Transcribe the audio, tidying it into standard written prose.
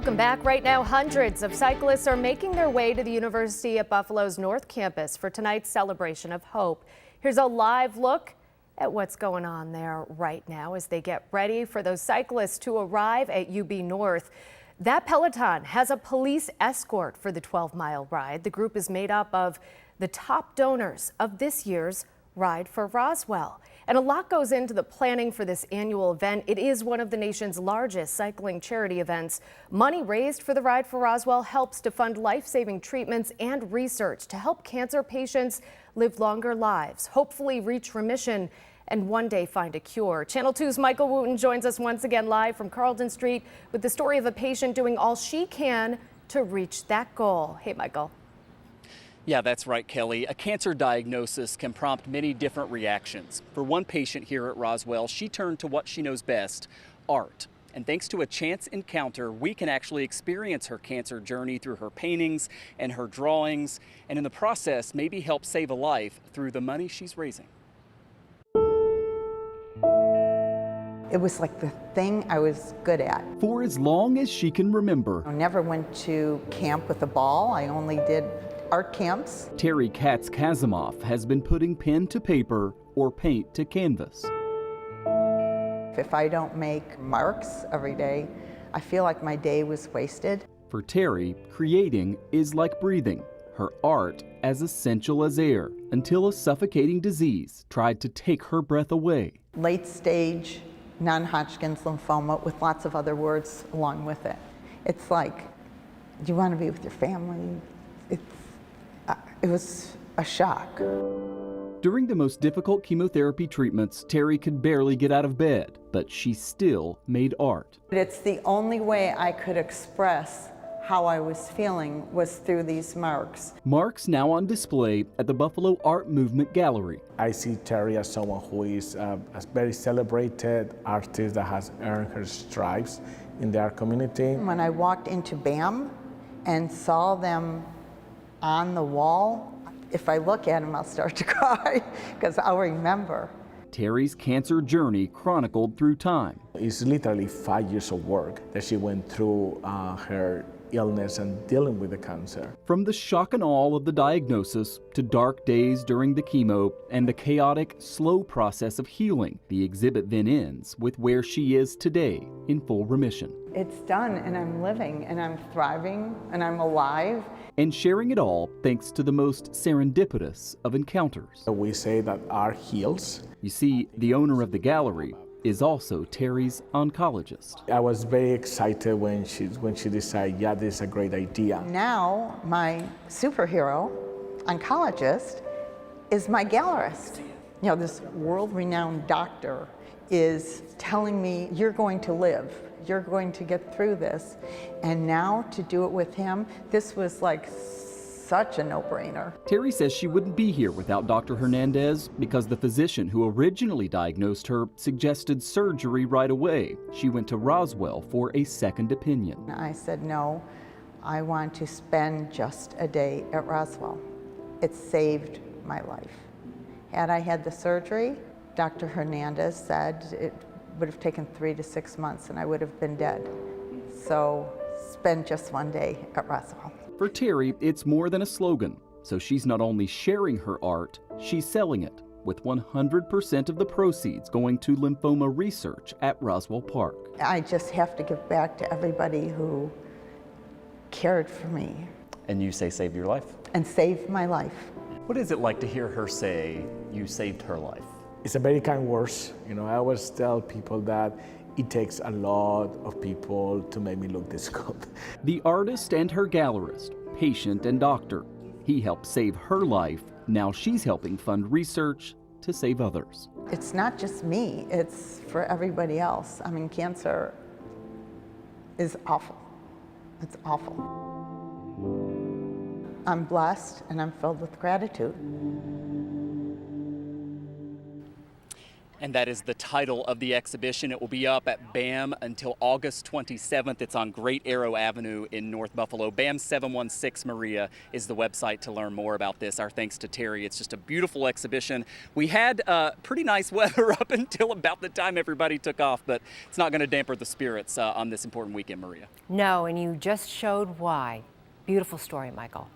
Welcome back. Right now, hundreds of cyclists are making their way to the University at Buffalo's North Campus for tonight's celebration of hope. Here's a live look at what's going on there right now as they get ready for those cyclists to arrive at UB North. That Peloton has a police escort for the 12-mile ride. The group is made up of the top donors of this year's Ride for Roswell. And a lot goes into the planning for this annual event. It is one of the nation's largest cycling charity events. Money raised for the Ride for Roswell helps to fund life-saving treatments and research to help cancer patients live longer lives, hopefully reach remission, and one day find a cure. Channel 2's Michael Wooten joins us once again live from Carlton Street with the story of a patient doing all she can to reach that goal. Hey, Michael. Yeah, that's right, Kelly. A cancer diagnosis can prompt many different reactions. For one patient here at Roswell, she turned to what she knows best, art. And thanks to a chance encounter, we can actually experience her cancer journey through her paintings and her drawings, and in the process, maybe help save a life through the money she's raising. It was like the thing I was good at. For as long as she can remember. I never went to camp with a ball. I only did art camps. Terry Katz-Kazimoff has been putting pen to paper or paint to canvas. If I don't make marks every day, I feel like my day was wasted. For Terry, creating is like breathing. Her art as essential as air until a suffocating disease tried to take her breath away. Late stage non-Hodgkin's lymphoma with lots of other words along with it. It's like, do you want to be with your family? It was a shock. During the most difficult chemotherapy treatments, Terry could barely get out of bed, but she still made art. It's the only way I could express how I was feeling was through these marks. Marks now on display at the Buffalo Art Movement Gallery. I see Terry as someone who is a very celebrated artist that has earned her stripes in the art community. When I walked into BAM and saw them on the wall, if I look at them, I'll start to cry because I'll remember. Terry's cancer journey chronicled through time. It's literally 5 years of work that she went through her illness and dealing with the cancer. From the shock and awe of the diagnosis to dark days during the chemo and the chaotic, slow process of healing, the exhibit then ends with where she is today in full remission. It's done, and I'm living, and I'm thriving, and I'm alive. And sharing it all thanks to the most serendipitous of encounters. We say that art heals. You see, the owner of the gallery is also Terry's oncologist. I was very excited when she decided, yeah, this is a great idea. Now, my superhero, oncologist, is my gallerist. You know, this world-renowned doctor is telling me, you're going to live. You're going to get through this. And now to do it with him, this was like such a no-brainer. Terry says she wouldn't be here without Dr. Hernandez because the physician who originally diagnosed her suggested surgery right away. She went to Roswell for a second opinion. I said, no, I want to spend just a day at Roswell. It saved my life. Had I had the surgery, Dr. Hernandez said it would have taken 3 to 6 months and I would have been dead. So spend just one day at Roswell. For Terry, it's more than a slogan. So she's not only sharing her art, she's selling it, with 100% of the proceeds going to lymphoma research at Roswell Park. I just have to give back to everybody who cared for me. And you say saved your life? And saved my life. What is it like to hear her say you saved her life? It's a very kind words. You know, I always tell people that it takes a lot of people to make me look this good. The artist and her gallerist, patient and doctor. He helped save her life. Now she's helping fund research to save others. It's not just me, it's for everybody else. I mean, cancer is awful. It's awful. I'm blessed and I'm filled with gratitude. And that is the title of the exhibition. It will be up at BAM until August 27th. It's on Great Arrow Avenue in North Buffalo. BAM 716 Maria is the website to learn more about this. Our thanks to Terry. It's just a beautiful exhibition. We had pretty nice weather up until about the time everybody took off, but it's not going to damper the spirits on this important weekend, Maria. No, and you just showed why. Beautiful story, Michael.